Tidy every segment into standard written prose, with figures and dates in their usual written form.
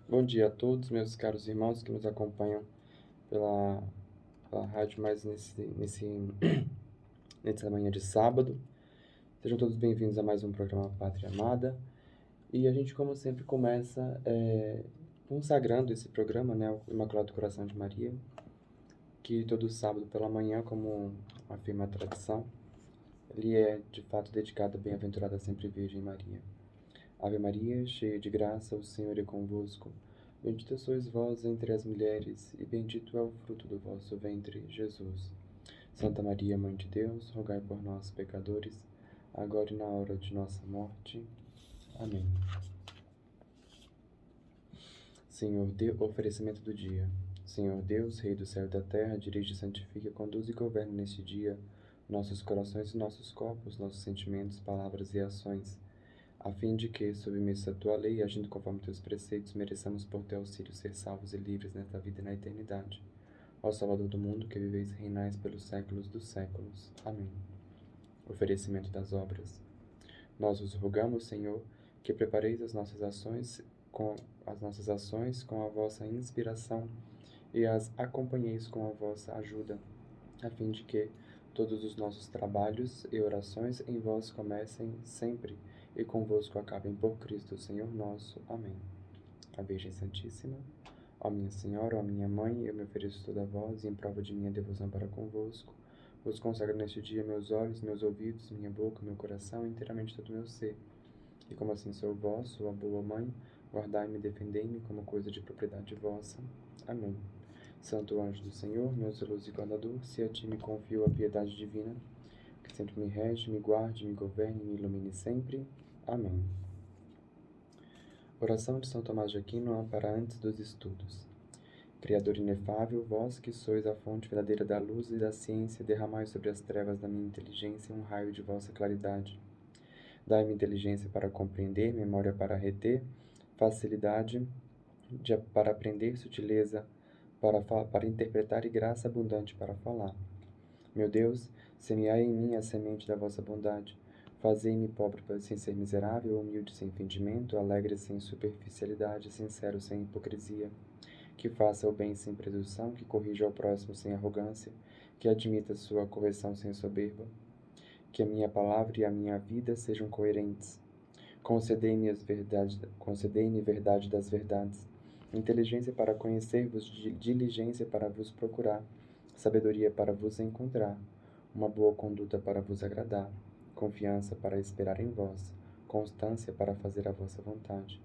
Bom dia a todos, meus caros irmãos que nos acompanham pela rádio mais nessa manhã de sábado. Sejam todos bem-vindos a mais um programa Pátria Amada. E a gente, como sempre, começa consagrando esse programa, né, o Imaculado Coração de Maria, que todo sábado pela manhã, como afirma a tradição, ele é de fato dedicado à bem-aventurada sempre Virgem Maria. Ave Maria, cheia de graça, o Senhor é convosco. Bendita sois vós entre as mulheres, e bendito é o fruto do vosso ventre, Jesus. Santa Maria, Mãe de Deus, rogai por nós, pecadores, agora e na hora de nossa morte. Amém. Oferecimento do dia. Senhor Deus, Rei do céu e da terra, dirige, santifica, conduz e governa neste dia nossos corações e nossos corpos, nossos sentimentos, palavras e ações, a fim de que, submissa à tua lei, agindo conforme teus preceitos, mereçamos por teu auxílio ser salvos e livres nesta vida e na eternidade. Ó Salvador do mundo, que viveis e reinais pelos séculos dos séculos. Amém. Oferecimento das obras. Nós vos rogamos, Senhor, que prepareis as nossas ações com a vossa inspiração e as acompanheis com a vossa ajuda, a fim de que todos os nossos trabalhos e orações em vós comecem sempre e convosco acabem por Cristo, Senhor nosso. Amém. A Virgem Santíssima, ó minha Senhora, ó minha Mãe, eu me ofereço toda a vós e em prova de minha devoção para convosco, vos consagro neste dia meus olhos, meus ouvidos, minha boca, meu coração, inteiramente todo o meu ser. E como assim sou vosso, ó boa Mãe, guardai-me e defendei-me como coisa de propriedade vossa. Amém. Santo anjo do Senhor, meu zeloso e guardador, se a ti me confio a piedade divina, que sempre me rege, me guarde, me governe e me ilumine sempre. Amém. Oração de São Tomás de Aquino para antes dos estudos. Criador inefável, vós que sois a fonte verdadeira da luz e da ciência, derramai sobre as trevas da minha inteligência um raio de vossa claridade. Dai-me inteligência para compreender, memória para reter, facilidade para aprender, sutileza para interpretar e graça abundante para falar. Meu Deus, semeai em mim a semente da vossa bondade. Fazei-me pobre sem ser miserável, humilde sem fingimento, alegre sem superficialidade, sincero sem hipocrisia. Que faça o bem sem presunção, que corrija ao próximo sem arrogância, que admita sua correção sem soberba. Que a minha palavra e a minha vida sejam coerentes. Concedei-me verdade das verdades, inteligência para conhecer-vos, diligência para vos procurar, sabedoria para vos encontrar, uma boa conduta para vos agradar, confiança para esperar em vós, constância para fazer a vossa vontade.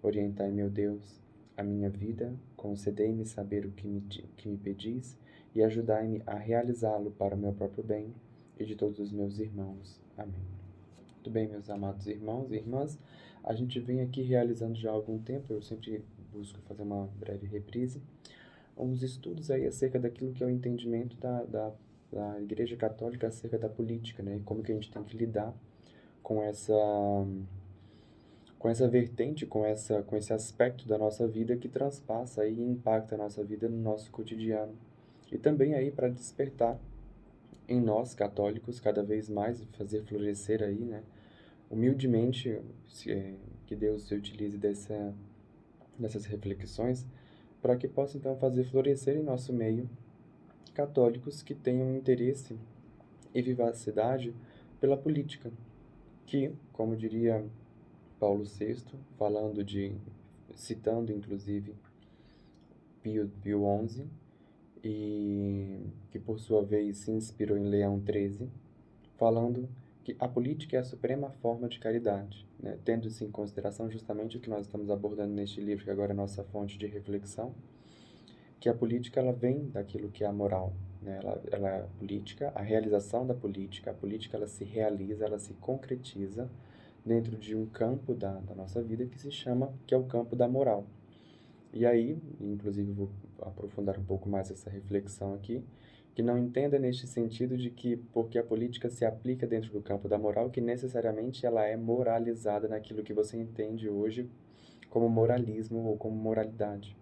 Orientai, meu Deus, a minha vida, concedei-me saber o que me pedis e ajudai-me a realizá-lo para o meu próprio bem e de todos os meus irmãos. Amém. Muito bem, meus amados irmãos e irmãs, a gente vem aqui realizando já há algum tempo, eu sempre busco fazer uma breve reprise, uns estudos aí acerca daquilo que é o entendimento da Igreja Católica acerca da política, né, e como que a gente tem que lidar com essa vertente, com esse aspecto da nossa vida que transpassa e impacta a nossa vida no nosso cotidiano. E também aí para despertar em nós, católicos, cada vez mais, fazer florescer aí, né, humildemente, que Deus se utilize dessas reflexões, para que possa então fazer florescer em nosso meio católicos que tenham interesse e vivacidade pela política, que, como diria Paulo VI, citando inclusive Pio XI, e que por sua vez se inspirou em Leão XIII, falando que a política é a suprema forma de caridade, né? Tendo-se em consideração justamente o que nós estamos abordando neste livro, que agora é a nossa fonte de reflexão, que a política ela vem daquilo que é a moral, né? Ela é a política, a realização da política, a política ela se realiza, ela se concretiza dentro de um campo da nossa vida que é o campo da moral. E aí, inclusive vou aprofundar um pouco mais essa reflexão aqui, que não entenda neste sentido de que, porque a política se aplica dentro do campo da moral, que necessariamente ela é moralizada naquilo que você entende hoje como moralismo ou como moralidade.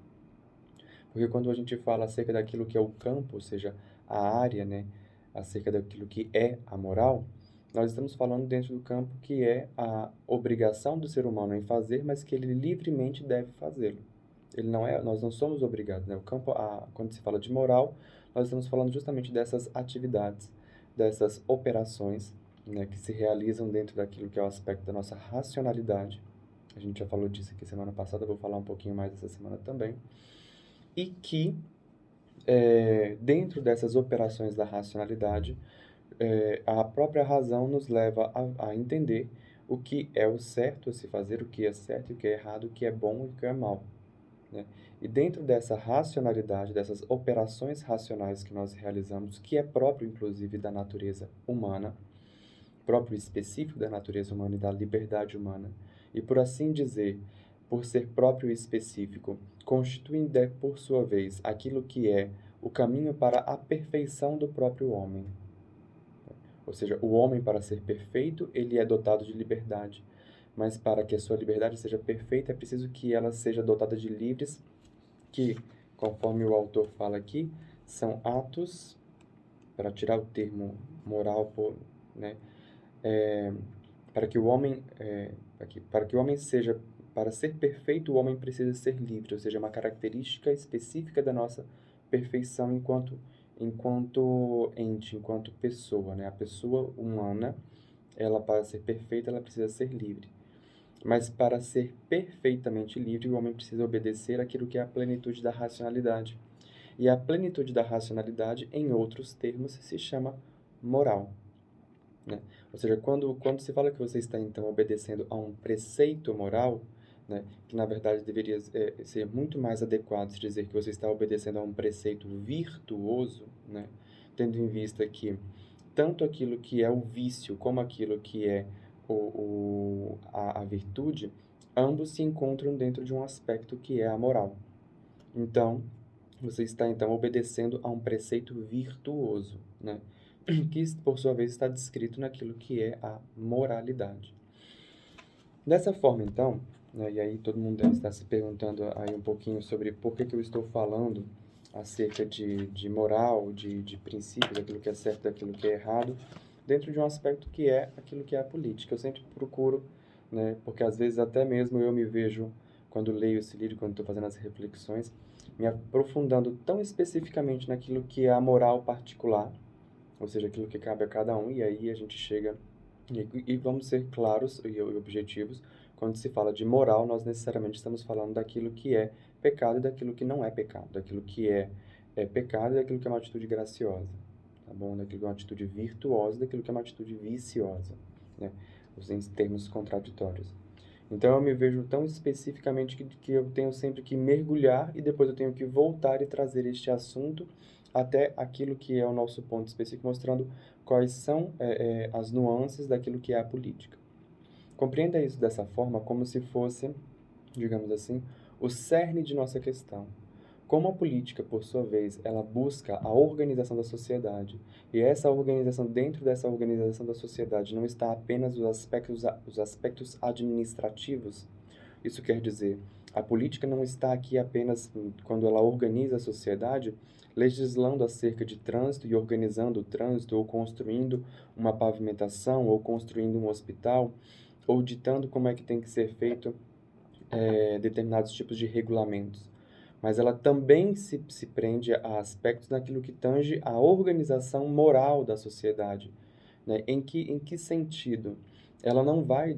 Porque quando a gente fala acerca daquilo que é o campo, ou seja, a área, né, acerca daquilo que é a moral, nós estamos falando dentro do campo que é a obrigação do ser humano em fazer, mas que ele livremente deve fazê-lo. Ele não é, nós não somos obrigados, né? Quando se fala de moral, nós estamos falando justamente dessas atividades, dessas operações, né, que se realizam dentro daquilo que é o aspecto da nossa racionalidade. A gente já falou disso aqui semana passada, eu vou falar um pouquinho mais essa semana também. E que, dentro dessas operações da racionalidade, a própria razão nos leva a entender o que é o certo a se fazer, o que é certo e o que é errado, o que é bom e o que é mal, né? E dentro dessa racionalidade, dessas operações racionais que nós realizamos, que é próprio, inclusive, da natureza humana, próprio específico da natureza humana e da liberdade humana, e por assim dizer, por ser próprio e específico, constituem, por sua vez, aquilo que é o caminho para a perfeição do próprio homem. Ou seja, o homem, para ser perfeito, ele é dotado de liberdade. Mas para que a sua liberdade seja perfeita, é preciso que ela seja dotada de livres que, conforme o autor fala aqui, são atos, para tirar o termo moral, né, para que o homem, para que o homem seja, para ser perfeito, o homem precisa ser livre, ou seja, uma característica específica da nossa perfeição enquanto ente, enquanto pessoa, né? A pessoa humana, ela para ser perfeita, ela precisa ser livre. Mas para ser perfeitamente livre, o homem precisa obedecer aquilo que é a plenitude da racionalidade. E a plenitude da racionalidade, em outros termos, se chama moral, né? Ou seja, quando se fala que você está, então, obedecendo a um preceito moral, né, que na verdade deveria ser muito mais adequado se dizer que você está obedecendo a um preceito virtuoso, né, tendo em vista que tanto aquilo que é o vício como aquilo que é a virtude, ambos se encontram dentro de um aspecto que é a moral. Então, você está, então, obedecendo a um preceito virtuoso, né? Que, por sua vez, está descrito naquilo que é a moralidade. Dessa forma, então, né, e aí todo mundo deve estar se perguntando aí um pouquinho sobre por que eu estou falando acerca de moral, de princípios, daquilo que é certo, daquilo que é errado, dentro de um aspecto que é aquilo que é a política. Eu sempre procuro, né, porque às vezes até mesmo eu me vejo, quando leio esse livro, quando estou fazendo as reflexões, me aprofundando tão especificamente naquilo que é a moral particular, ou seja, aquilo que cabe a cada um, e aí a gente chega e vamos ser claros e objetivos. Quando se fala de moral, nós necessariamente estamos falando daquilo que é pecado e daquilo que não é pecado, daquilo que é pecado e daquilo que é uma atitude graciosa, tá bom? Daquilo que é uma atitude virtuosa e daquilo que é uma atitude viciosa, né? Os em termos contraditórios. Então eu me vejo tão especificamente que eu tenho sempre que mergulhar e depois eu tenho que voltar e trazer este assunto até aquilo que é o nosso ponto específico, mostrando quais são as nuances daquilo que é a política. Compreenda isso dessa forma como se fosse, digamos assim, o cerne de nossa questão. Como a política, por sua vez, ela busca a organização da sociedade, e essa organização, dentro dessa organização da sociedade, não está apenas os aspectos administrativos. Isso quer dizer, a política não está aqui apenas quando ela organiza a sociedade, legislando acerca de trânsito e organizando o trânsito, ou construindo uma pavimentação, ou construindo um hospital, ou ditando como é que tem que ser feito determinados tipos de regulamentos, mas ela também se prende a aspectos naquilo que tange a organização moral da sociedade, né? Em que sentido? Ela não vai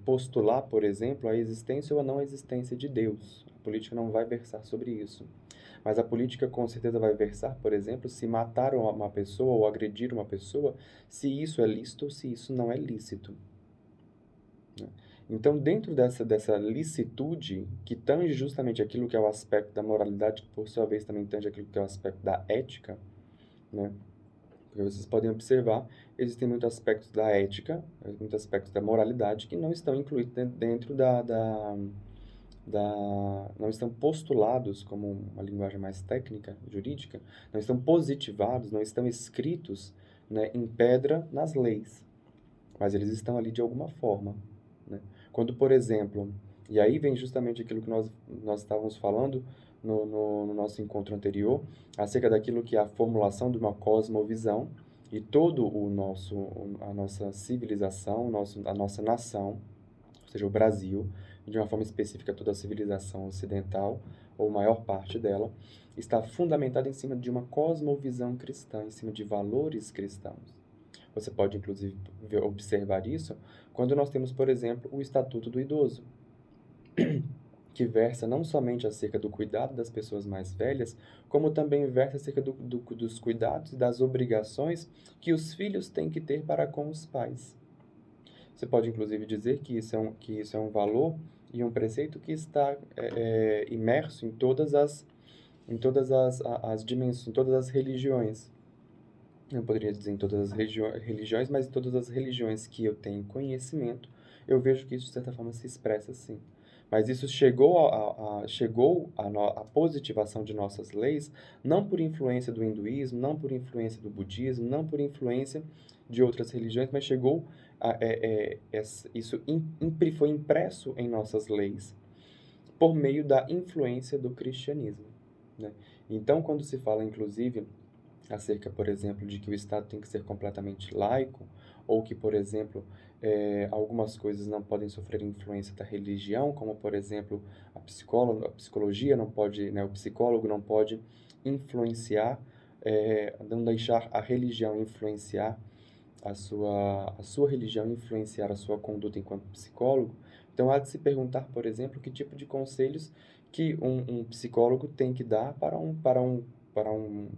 postular, por exemplo, a existência ou a não existência de Deus. A política não vai versar sobre isso. Mas a política com certeza vai versar, por exemplo, se matar uma pessoa ou agredir uma pessoa, se isso é lícito ou se isso não é lícito, né? Então, dentro dessa licitude, que tange justamente aquilo que é o aspecto da moralidade, que por sua vez também tange aquilo que é o aspecto da ética, né? Porque vocês podem observar, existem muitos aspectos da ética, muitos aspectos da moralidade que não estão incluídos dentro não estão postulados como uma linguagem mais técnica, jurídica, não estão positivados, não estão escritos, né, em pedra nas leis, mas eles estão ali de alguma forma, né? Quando, por exemplo, e aí vem justamente aquilo que nós estávamos falando no nosso encontro anterior, acerca daquilo que é a formulação de uma cosmovisão, E todo a nossa civilização, a nossa nação, ou seja, o Brasil, de uma forma específica toda a civilização ocidental, ou maior parte dela, está fundamentada em cima de uma cosmovisão cristã, em cima de valores cristãos. Você pode, inclusive, observar isso quando nós temos, por exemplo, o Estatuto do Idoso, que versa não somente acerca do cuidado das pessoas mais velhas, como também versa acerca dos cuidados e das obrigações que os filhos têm que ter para com os pais. Você pode, inclusive, dizer que isso é um valor e um preceito que está imerso em todas as dimensões, em todas as religiões. Eu poderia dizer em todas as religiões, mas em todas as religiões que eu tenho conhecimento, eu vejo que isso, de certa forma, se expressa assim. Mas isso chegou à positivação de nossas leis, não por influência do hinduísmo, não por influência do budismo, não por influência de outras religiões, mas isso foi impresso em nossas leis por meio da influência do cristianismo, né? Então, quando se fala, inclusive, acerca, por exemplo, de que o Estado tem que ser completamente laico, ou que, por exemplo, algumas coisas não podem sofrer influência da religião, como, por exemplo, a psicologia não pode, né, o psicólogo não pode influenciar, não deixar a religião influenciar a sua religião influenciar a sua conduta enquanto psicólogo. Então, há de se perguntar, por exemplo, que tipo de conselhos que um psicólogo tem que dar para um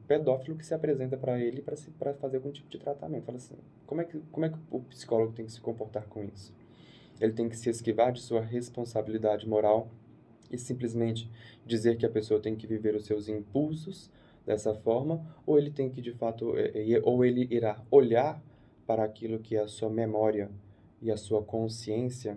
pedófilo que se apresenta para ele para fazer algum tipo de tratamento. Fala assim, como é que o psicólogo tem que se comportar com isso? Ele tem que se esquivar de sua responsabilidade moral e simplesmente dizer que a pessoa tem que viver os seus impulsos dessa forma, ou ele tem que, de fato, ou ele irá olhar para aquilo que é a sua memória e a sua consciência,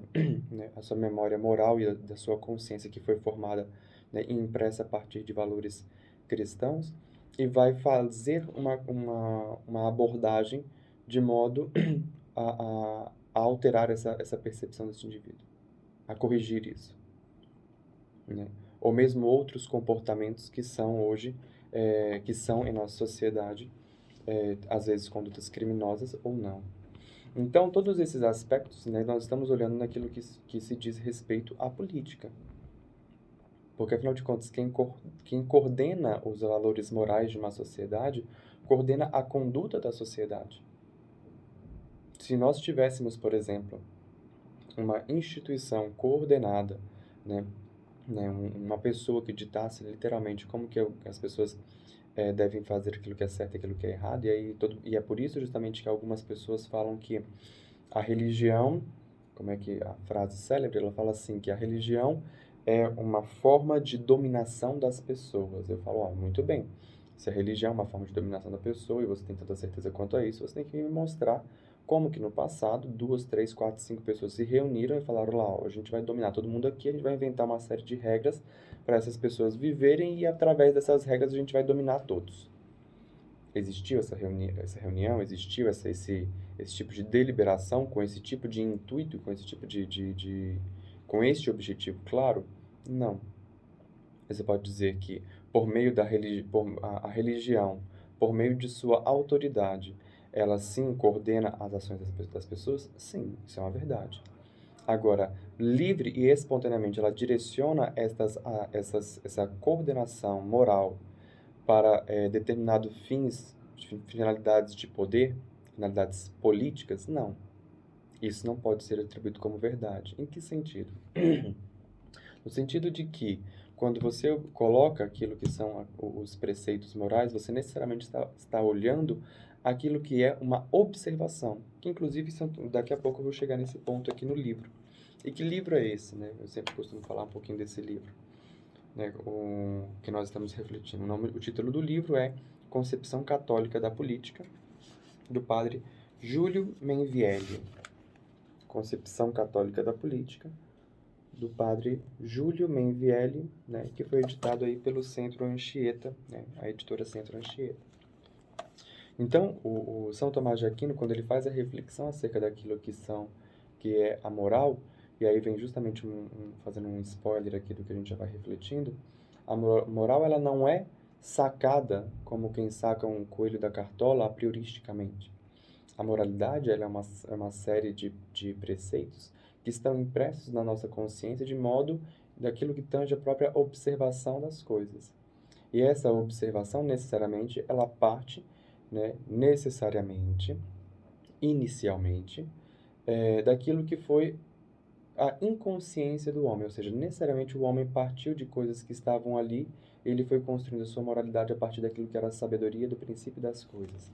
né, a sua memória moral e da sua consciência que foi formada, né, e impressa a partir de valores cristãos, e vai fazer uma abordagem de modo a alterar essa percepção desse indivíduo, a corrigir isso, né? Ou mesmo outros comportamentos que são hoje, que são em nossa sociedade, às vezes condutas criminosas ou não. Então, todos esses aspectos, né, nós estamos olhando naquilo que se diz respeito à política. Porque, afinal de contas, quem coordena os valores morais de uma sociedade, coordena a conduta da sociedade. Se nós tivéssemos, por exemplo, uma instituição coordenada, né, uma pessoa que ditasse literalmente como que as pessoas devem fazer aquilo que é certo e aquilo que é errado, e é por isso justamente que algumas pessoas falam que a religião, como é que a frase célebre, ela fala assim, que a religião é uma forma de dominação das pessoas. Eu falo, muito bem, se a religião é uma forma de dominação da pessoa e você tem tanta certeza quanto a isso, você tem que me mostrar como que no passado, 2, 3, 4, 5 pessoas se reuniram e falaram lá, a gente vai dominar todo mundo aqui, a gente vai inventar uma série de regras para essas pessoas viverem e através dessas regras a gente vai dominar todos. Existiu essa reunião, existiu esse tipo de deliberação com esse tipo de intuito, com esse tipo com este objetivo claro? Não. Você pode dizer que por meio a religião, por meio de sua autoridade, ela sim coordena as ações das pessoas? Sim, isso é uma verdade. Agora, livre e espontaneamente, ela direciona essa coordenação moral para determinados finalidades de poder, finalidades políticas? Não. Isso não pode ser atribuído como verdade. Em que sentido? No sentido de que, quando você coloca aquilo que são os preceitos morais, você necessariamente está olhando aquilo que é uma observação, que inclusive daqui a pouco eu vou chegar nesse ponto aqui no livro. E que livro é esse, né? Eu sempre costumo falar um pouquinho desse livro, né, que nós estamos refletindo. O título do livro é Concepção Católica da Política, do padre Júlio Menvielli. Concepção Católica da Política, do padre Júlio Menvielli, né, que foi editado aí pelo Centro Anchieta, né, a editora Centro Anchieta. Então, o São Tomás de Aquino, quando ele faz a reflexão acerca daquilo que é a moral, e aí vem justamente fazendo um spoiler aqui do que a gente já vai refletindo, a moral ela não é sacada como quem saca um coelho da cartola a prioristicamente. A moralidade ela é uma série de preceitos que estão impressos na nossa consciência de modo daquilo que tange a própria observação das coisas. E essa observação, necessariamente, ela parte, né, necessariamente, inicialmente, daquilo que foi a inconsciência do homem, ou seja, necessariamente o homem partiu de coisas que estavam ali, ele foi construindo a sua moralidade a partir daquilo que era a sabedoria do princípio das coisas.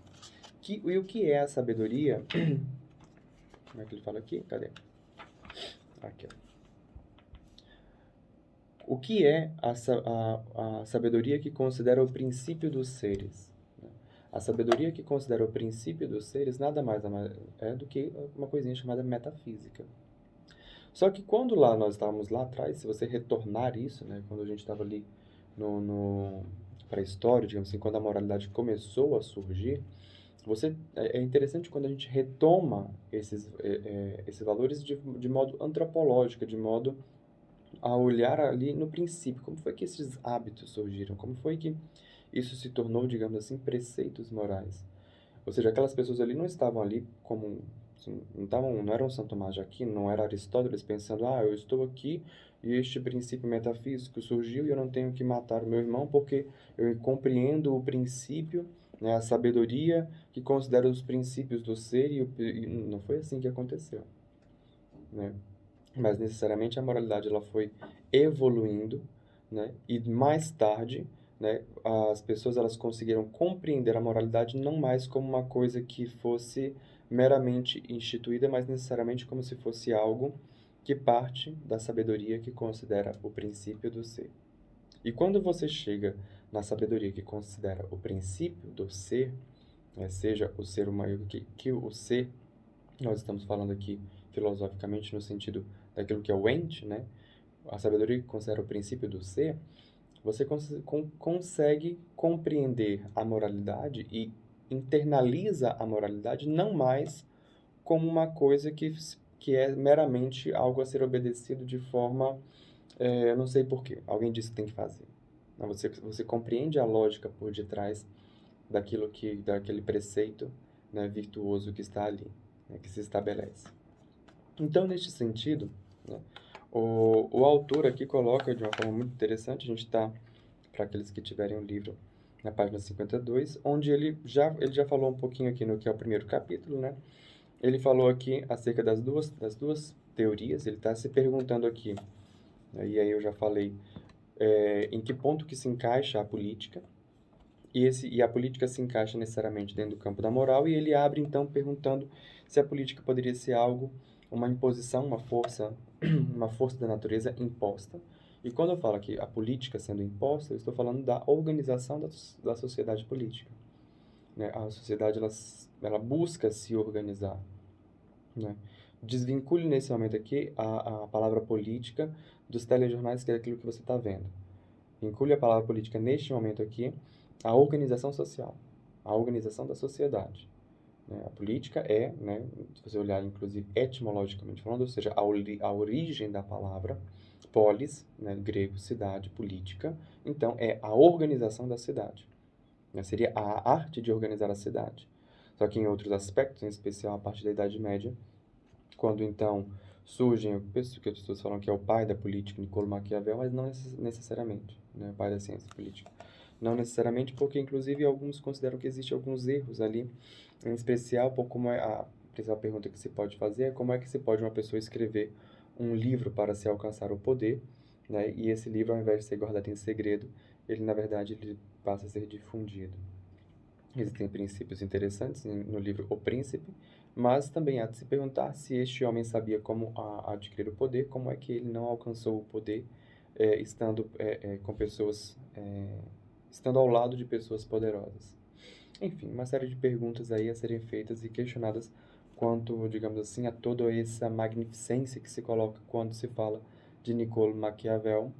E o que é a sabedoria? Como é que ele fala aqui? Cadê? Aqui, ó. O que é a sabedoria que considera o princípio dos seres? A sabedoria que considera o princípio dos seres nada mais é do que uma coisinha chamada metafísica. Só que quando nós estávamos lá atrás, se você retornar isso, né, quando a gente estava ali no pré-história, digamos assim, quando a moralidade começou a surgir, é interessante quando a gente retoma esses valores de modo antropológico, de modo a olhar ali no princípio, como foi que esses hábitos surgiram, como foi que isso se tornou, digamos assim, preceitos morais. Ou seja, aquelas pessoas ali não estavam ali como assim, não eram São Tomás de Aquino, não era Aristóteles pensando, eu estou aqui e este princípio metafísico surgiu e eu não tenho que matar o meu irmão porque eu compreendo o princípio, né, a sabedoria que considera os princípios do ser e não foi assim que aconteceu, né? Mas necessariamente a moralidade ela foi evoluindo, né? E mais tarde, né, as pessoas elas conseguiram compreender a moralidade não mais como uma coisa que fosse meramente instituída, mas necessariamente como se fosse algo que parte da sabedoria que considera o princípio do ser. E quando você chega na sabedoria que considera o princípio do ser, né, seja o ser humano que o ser nós estamos falando aqui filosoficamente no sentido daquilo que é o ente, né? A sabedoria que considera o princípio do ser, você consegue compreender a moralidade e internaliza a moralidade não mais como uma coisa que é meramente algo a ser obedecido de forma, eu não sei por quê, alguém disse que tem que fazer. Não, você compreende a lógica por detrás daquele preceito, né, virtuoso que está ali, né, que se estabelece. Então, neste sentido, né, o autor aqui coloca de uma forma muito interessante, a gente está, para aqueles que tiverem o livro, na página 52, onde ele já falou um pouquinho aqui no que é o primeiro capítulo, né? Ele falou aqui acerca das duas teorias, ele está se perguntando aqui, né, e aí eu já falei, em que ponto que se encaixa a política, e a política se encaixa necessariamente dentro do campo da moral, e ele abre então perguntando se a política poderia ser algo, uma imposição, uma força da natureza imposta. E quando eu falo aqui a política sendo imposta, eu estou falando da organização da sociedade política, né? A sociedade ela busca se organizar, né? Desvincule nesse momento aqui a palavra política dos telejornais, que é aquilo que você está vendo. Vincule a palavra política neste momento aqui à organização social, à organização da sociedade, né? A política é, né, se você olhar inclusive etimologicamente falando, ou seja, a origem da palavra polis, né, grego, cidade, política, então é a organização da cidade, né? Seria a arte de organizar a cidade. Só que em outros aspectos, em especial a partir da Idade Média, quando então surgem o que as pessoas falam que é o pai da política, Niccolo Maquiavel, mas não necessariamente, né, o pai da ciência política. Não necessariamente, porque inclusive alguns consideram que existem alguns erros ali, em especial por como é a principal pergunta que se pode fazer é como é que se pode uma pessoa escrever um livro para se alcançar o poder, né, e esse livro, ao invés de ser guardado em segredo, ele na verdade ele passa a ser difundido. Existem princípios interessantes no livro O Príncipe, mas também há de se perguntar se este homem sabia como adquirir o poder, como é que ele não alcançou o poder estando com pessoas, estando ao lado de pessoas poderosas. Enfim, uma série de perguntas aí a serem feitas e questionadas quanto, digamos assim, a toda essa magnificência que se coloca quando se fala de Niccolo Maquiavel,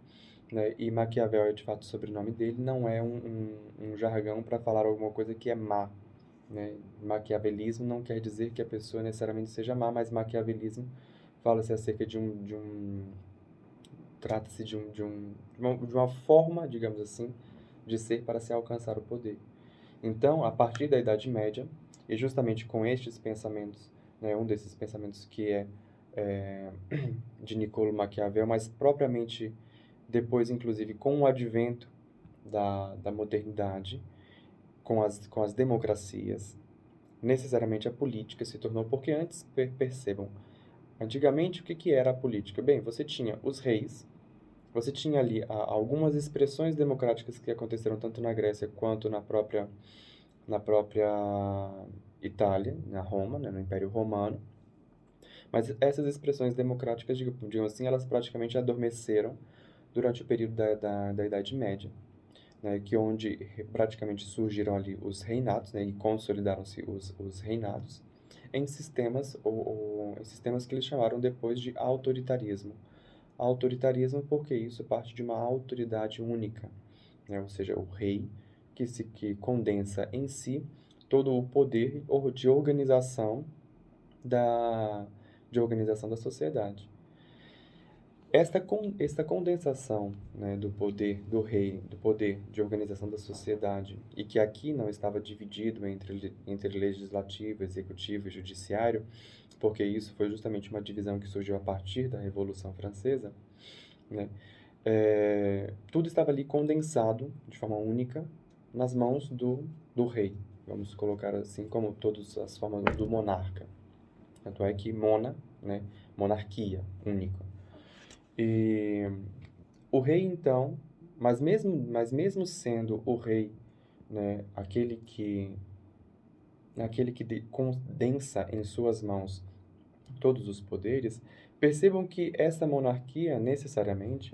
né? E Maquiavel é de fato o sobrenome dele, não é um jargão para falar alguma coisa que é má, né? Maquiavelismo não quer dizer que a pessoa necessariamente seja má, mas maquiavelismo fala-se acerca trata-se de uma forma, digamos assim, de ser para se alcançar o poder. Então, a partir da Idade Média, e justamente com estes pensamentos, né, um desses pensamentos que é de Niccolo Maquiavel, mas propriamente depois, inclusive, com o advento da modernidade, com as democracias, necessariamente a política se tornou, porque antes, percebam, antigamente o que era a política? Bem, você tinha os reis, você tinha ali algumas expressões democráticas que aconteceram tanto na Grécia quanto na própria Itália, na Roma, né, no Império Romano, mas essas expressões democráticas, digamos assim, elas praticamente adormeceram durante o período da Idade Média, né, que onde praticamente surgiram ali os reinados, né, e consolidaram-se os reinados em sistemas ou em sistemas que eles chamaram depois de autoritarismo. Autoritarismo porque isso parte de uma autoridade única, né, ou seja, o rei que condensa em si todo o poder de organização da de organização da sociedade. Esta condensação, né, do poder do rei, do poder de organização da sociedade, e que aqui não estava dividido entre legislativo, executivo e judiciário, porque isso foi justamente uma divisão que surgiu a partir da Revolução Francesa, né, tudo estava ali condensado de forma única nas mãos do rei, vamos colocar assim, como todas as formas do monarca. Tanto é que né, monarquia única. E o rei, então, mas mesmo sendo o rei, né, aquele que condensa em suas mãos todos os poderes, percebam que essa monarquia, necessariamente,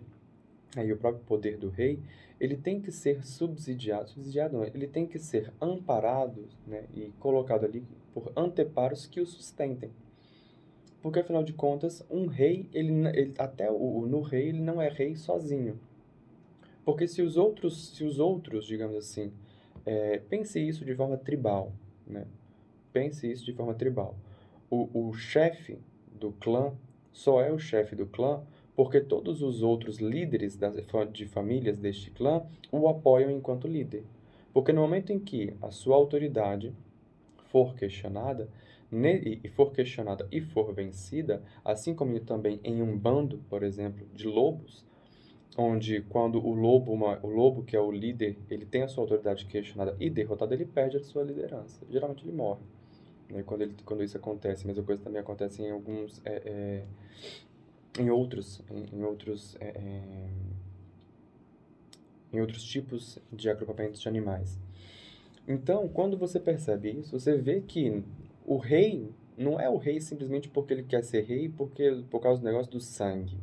aí o próprio poder do rei, ele tem que ser subsidiado não, ele tem que ser amparado, né, e colocado ali por anteparos que o sustentem. Porque, afinal de contas, um rei, até no rei, ele não é rei sozinho. Porque se os outros, digamos assim, pense isso de forma tribal, né? Pense isso de forma tribal. O chefe do clã só é o chefe do clã porque todos os outros líderes de famílias deste clã o apoiam enquanto líder. Porque no momento em que a sua autoridade for questionada, e for questionada e for vencida, assim como também em um bando, por exemplo, de lobos, onde quando o lobo que é o líder, ele tem a sua autoridade questionada e derrotada, ele perde a sua liderança. Geralmente ele morre, né, quando isso acontece. A mesma coisa também acontece em alguns, em outros, em outros, em outros tipos de agrupamentos de animais. Então, quando você percebe isso, você vê que o rei não é o rei simplesmente porque ele quer ser rei, por causa do negócio do sangue.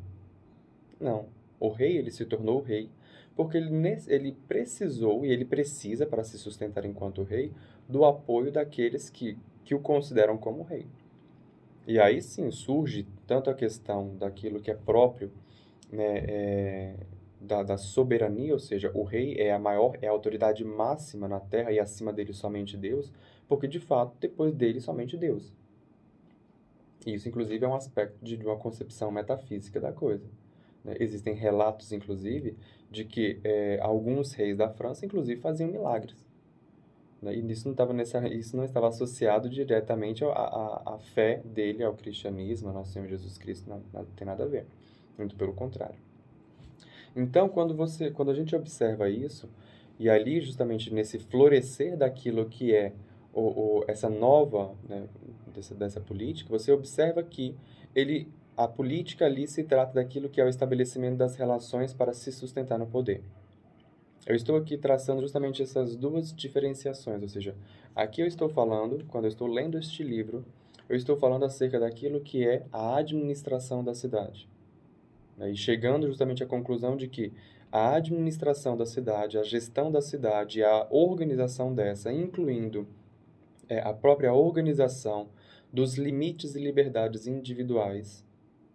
Não. O rei, ele se tornou o rei porque ele precisou e ele precisa, para se sustentar enquanto rei, do apoio daqueles que o consideram como rei. E aí sim surge tanto a questão daquilo que é próprio, né, da soberania, ou seja, o rei é a autoridade máxima na terra e acima dele somente Deus, porque de fato depois dele somente Deus. Isso inclusive é um aspecto de uma concepção metafísica da coisa, né? Existem relatos inclusive de que alguns reis da França inclusive faziam milagres, né? E isso não estava associado diretamente à fé dele, ao cristianismo, ao nosso Senhor Jesus Cristo, não tem nada a ver, muito pelo contrário. Então, quando a gente observa isso, e ali justamente nesse florescer daquilo que é essa nova, né, dessa política, você observa que a política ali se trata daquilo que é o estabelecimento das relações para se sustentar no poder. Eu estou aqui traçando justamente essas duas diferenciações, ou seja, aqui eu estou falando, quando eu estou lendo este livro, eu estou falando acerca daquilo que é a administração da cidade, né? E chegando justamente à conclusão de que a administração da cidade, a gestão da cidade, a organização dessa, incluindo a própria organização dos limites e liberdades individuais,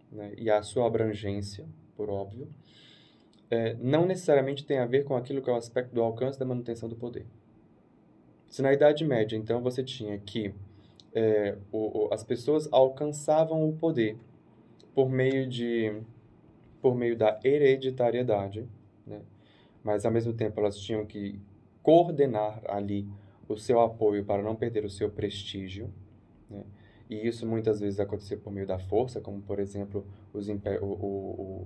né, e a sua abrangência, por óbvio, não necessariamente tem a ver com aquilo que é o aspecto do alcance da manutenção do poder. Se na Idade Média, então, você tinha que as pessoas alcançavam o poder por meio da hereditariedade, né? mas ao mesmo tempo elas tinham que coordenar ali o seu apoio para não perder o seu prestígio, né? E isso muitas vezes acontecia por meio da força, como por exemplo os impé- o,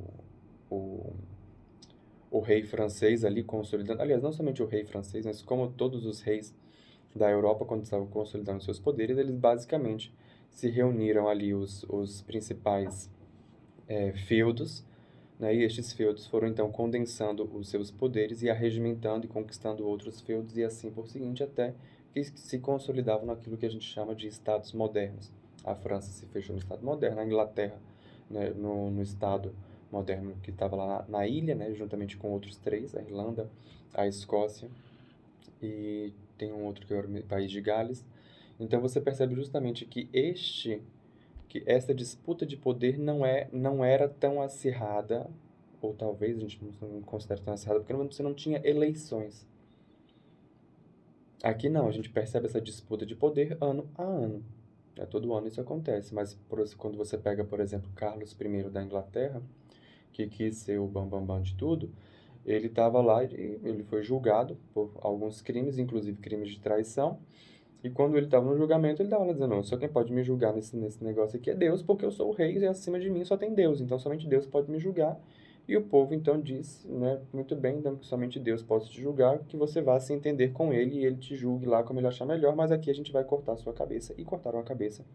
o rei francês ali consolidando, aliás, não somente o rei francês, mas como todos os reis da Europa, quando estavam consolidando seus poderes, eles basicamente se reuniram ali os principais feudos, né? E estes feudos foram então condensando os seus poderes e arregimentando e conquistando outros feudos e assim por seguinte até que se consolidavam naquilo que a gente chama de estados modernos. A França se fechou no estado moderno, a Inglaterra, né, no estado moderno que estava lá na ilha, né, juntamente com outros três, a Irlanda, a Escócia e tem um outro que é o país de Gales. Então você percebe justamente que essa disputa de poder não era tão acirrada, ou talvez a gente não considere tão acirrada, porque você não tinha eleições. Aqui não, a gente percebe essa disputa de poder ano a ano. Todo ano isso acontece, mas quando você pega, por exemplo, Carlos I da Inglaterra, que quis ser o bambambam bam, bam de tudo, ele estava lá e ele foi julgado por alguns crimes, inclusive crimes de traição, e quando ele estava no julgamento, ele estava lá dizendo, não, só quem pode me julgar nesse negócio aqui é Deus, porque eu sou o rei e acima de mim só tem Deus, então somente Deus pode me julgar. E o povo então diz, né, muito bem, então que somente Deus pode te julgar, que você vá se entender com ele e ele te julgue lá como ele achar melhor, mas aqui a gente vai cortar a sua cabeça. E cortaram a cabeça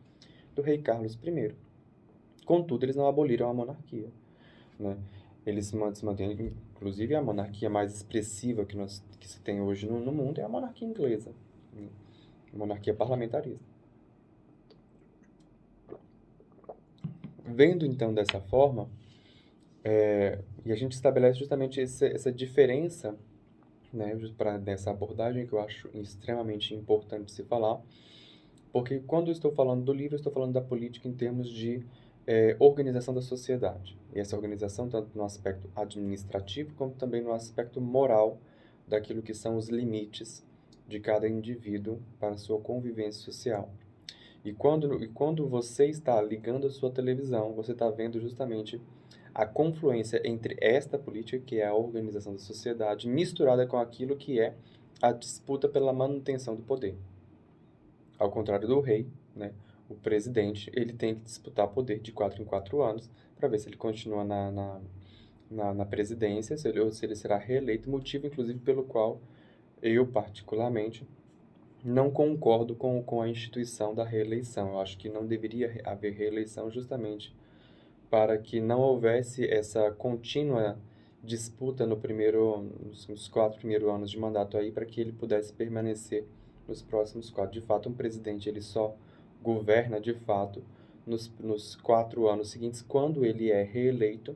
do rei Carlos I. Contudo, eles não aboliram a monarquia, né? Eles se mantêm, inclusive a monarquia mais expressiva que se tem hoje no mundo é a monarquia inglesa, né? Monarquia parlamentarista. Vendo então dessa forma, e a gente estabelece justamente essa diferença, né, para dessa abordagem que eu acho extremamente importante se falar, porque quando eu estou falando do livro, eu estou falando da política em termos de organização da sociedade. E essa organização tanto no aspecto administrativo como também no aspecto moral daquilo que são os limites de cada indivíduo para a sua convivência social. E quando você está ligando a sua televisão, você está vendo justamente a confluência entre esta política, que é a organização da sociedade, misturada com aquilo que é a disputa pela manutenção do poder. Ao contrário do rei, né, o presidente, ele tem que disputar poder de 4 em 4 anos para ver se ele continua na presidência, ou se ele será reeleito, motivo inclusive pelo qual eu, particularmente, não concordo com a instituição da reeleição. Eu acho que não deveria haver reeleição justamente para que não houvesse essa contínua disputa nos 4 primeiros anos de mandato aí, para que ele pudesse permanecer nos próximos 4. De fato, um presidente ele só governa de fato nos 4 anos seguintes, quando ele é reeleito,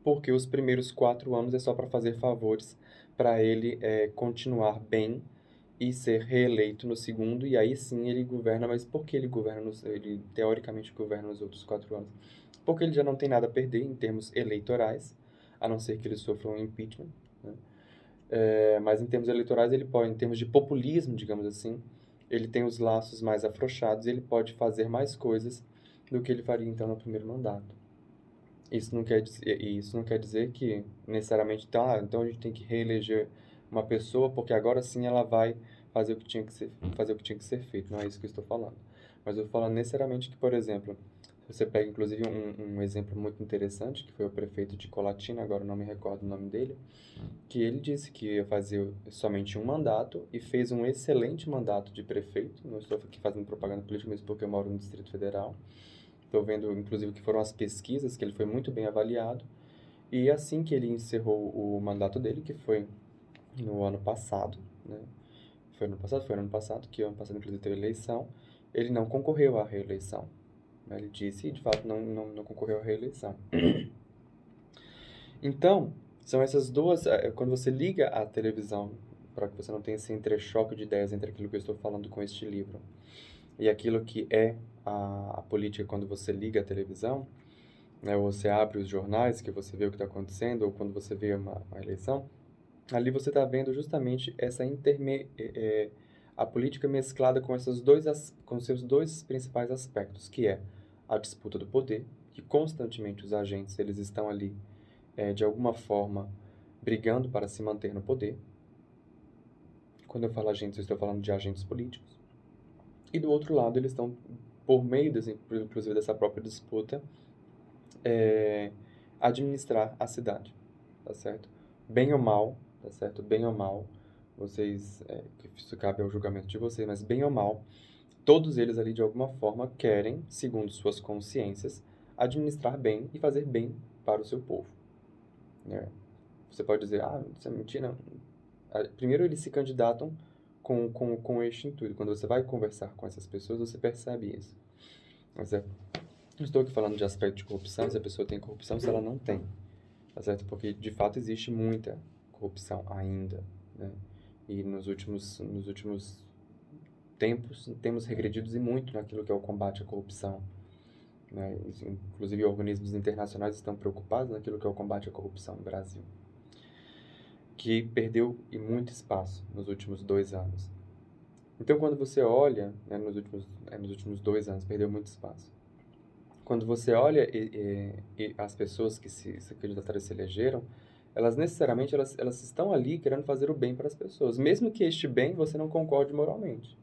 porque os primeiros 4 anos é só para fazer favores para ele continuar bem e ser reeleito no segundo, e aí sim ele governa, mas por que ele governa, ele teoricamente governa nos outros 4 anos? Porque ele já não tem nada a perder em termos eleitorais, a não ser que ele sofra um impeachment, né? Mas em termos eleitorais ele pode, em termos de populismo, digamos assim, ele tem os laços mais afrouxados e ele pode fazer mais coisas do que ele faria então no primeiro mandato. Isso não quer dizer que necessariamente, então a gente tem que reeleger uma pessoa porque agora sim ela vai fazer o que tinha que ser feito. Não é isso que eu estou falando. Mas eu estou falando necessariamente que, por exemplo, você pega inclusive um exemplo muito interessante, que foi o prefeito de Colatina, agora eu não me recordo o nome dele, que ele disse que ia fazer somente um mandato e fez um excelente mandato de prefeito. Não estou aqui fazendo propaganda política mesmo porque eu moro no Distrito Federal. Estou vendo, inclusive, que foram as pesquisas, que ele foi muito bem avaliado. E assim que ele encerrou o mandato dele, que foi no ano passado, né? Foi no ano passado, que ano passado, inclusive, teve eleição, ele não concorreu à reeleição. Ele disse e, de fato, não concorreu à reeleição. Então, são essas duas... Quando você liga a televisão, para que você não tenha esse entrechoque de ideias entre aquilo que eu estou falando com este livro e aquilo que é a política quando você liga a televisão, né, ou você abre os jornais que você vê o que está acontecendo, ou quando você vê uma eleição, ali você está vendo justamente a política mesclada com com seus dois principais aspectos, que é a disputa do poder, que constantemente os agentes eles estão ali, de alguma forma, brigando para se manter no poder. Quando eu falo agentes, eu estou falando de agentes políticos. E do outro lado, eles estão, por meio, inclusive, dessa própria disputa, administrar a cidade, tá certo? Bem ou mal, tá certo? Bem ou mal, vocês, isso cabe ao julgamento de vocês, mas bem ou mal, todos eles ali, de alguma forma, querem, segundo suas consciências, administrar bem e fazer bem para o seu povo, né? Você pode dizer, isso é mentira. Primeiro, eles se candidatam com este intuito. Quando você vai conversar com essas pessoas, você percebe isso. Mas não estou aqui falando de aspecto de corrupção, se a pessoa tem corrupção, se ela não tem, tá certo? Porque, de fato, existe muita corrupção ainda, né? E nos últimos tempos, temos regredido e muito naquilo que é o combate à corrupção, né? Inclusive, organismos internacionais estão preocupados naquilo que é o combate à corrupção no Brasil, que perdeu muito espaço nos últimos 2 anos. Então, quando você olha, né, nos últimos 2 anos, perdeu muito espaço. Quando você olha e as pessoas que se candidataram e se elegeram, elas necessariamente elas estão ali querendo fazer o bem para as pessoas, mesmo que este bem você não concorde moralmente.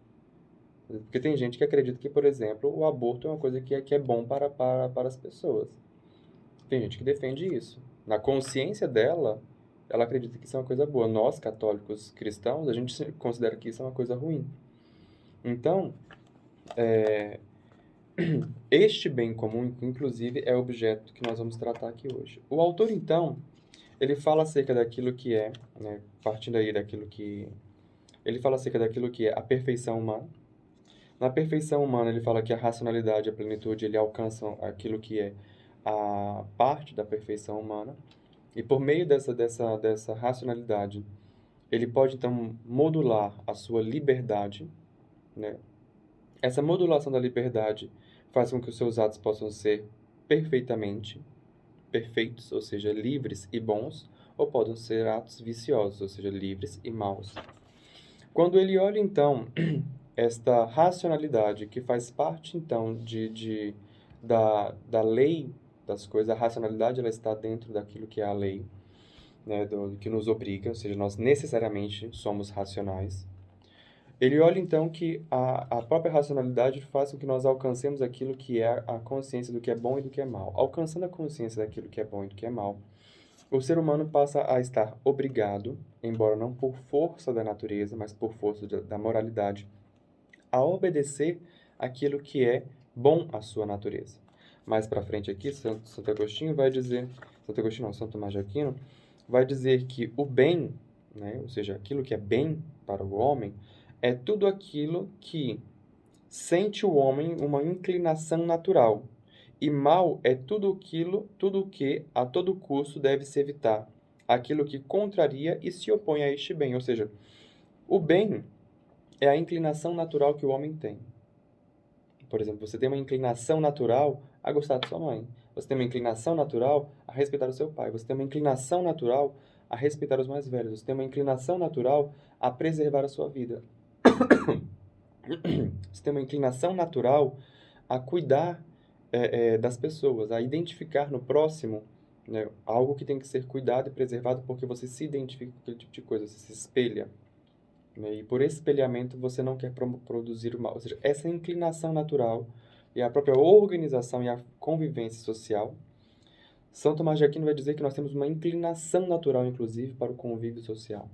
Porque tem gente que acredita que, por exemplo, o aborto é uma coisa que é bom para as pessoas. Tem gente que defende isso. Na consciência dela, ela acredita que isso é uma coisa boa. Nós, católicos cristãos, a gente considera que isso é uma coisa ruim. Então, este bem comum, inclusive, é o objeto que nós vamos tratar aqui hoje. O autor, então, ele fala acerca daquilo que é, né, partindo aí daquilo que... Ele fala acerca daquilo que é a perfeição humana. Na perfeição humana, ele fala que a racionalidade e a plenitude, ele alcançam aquilo que é a parte da perfeição humana. E por meio dessa racionalidade, ele pode, então, modular a sua liberdade, né? Essa modulação da liberdade faz com que os seus atos possam ser perfeitamente perfeitos, ou seja, livres e bons, ou podem ser atos viciosos, ou seja, livres e maus. Quando ele olha, então, esta racionalidade que faz parte, então, da lei das coisas, a racionalidade ela está dentro daquilo que é a lei, né, do que nos obriga, ou seja, nós necessariamente somos racionais. Ele olha, então, que a própria racionalidade faz com que nós alcancemos aquilo que é a consciência do que é bom e do que é mal. Alcançando a consciência daquilo que é bom e do que é mal, o ser humano passa a estar obrigado, embora não por força da natureza, mas por força da moralidade, a obedecer aquilo que é bom à sua natureza. Mais para frente aqui, Santo Agostinho vai dizer, Santo Agostinho não, Santo Tomás de Aquino, vai dizer que o bem, né, ou seja, aquilo que é bem para o homem, é tudo aquilo que sente o homem uma inclinação natural. E mal é tudo o que a todo custo deve se evitar, aquilo que contraria e se opõe a este bem. Ou seja, o bem é a inclinação natural que o homem tem. Por exemplo, você tem uma inclinação natural a gostar de sua mãe. Você tem uma inclinação natural a respeitar o seu pai. Você tem uma inclinação natural a respeitar os mais velhos. Você tem uma inclinação natural a preservar a sua vida. Você tem uma inclinação natural a cuidar das pessoas, a identificar no próximo, né, algo que tem que ser cuidado e preservado porque você se identifica com aquele tipo de coisa, você se espelha, né, e por espelhamento você não quer produzir o mal. Ou seja, essa inclinação natural e a própria organização e a convivência social. São Tomás de Aquino vai dizer que nós temos uma inclinação natural, inclusive, para o convívio social,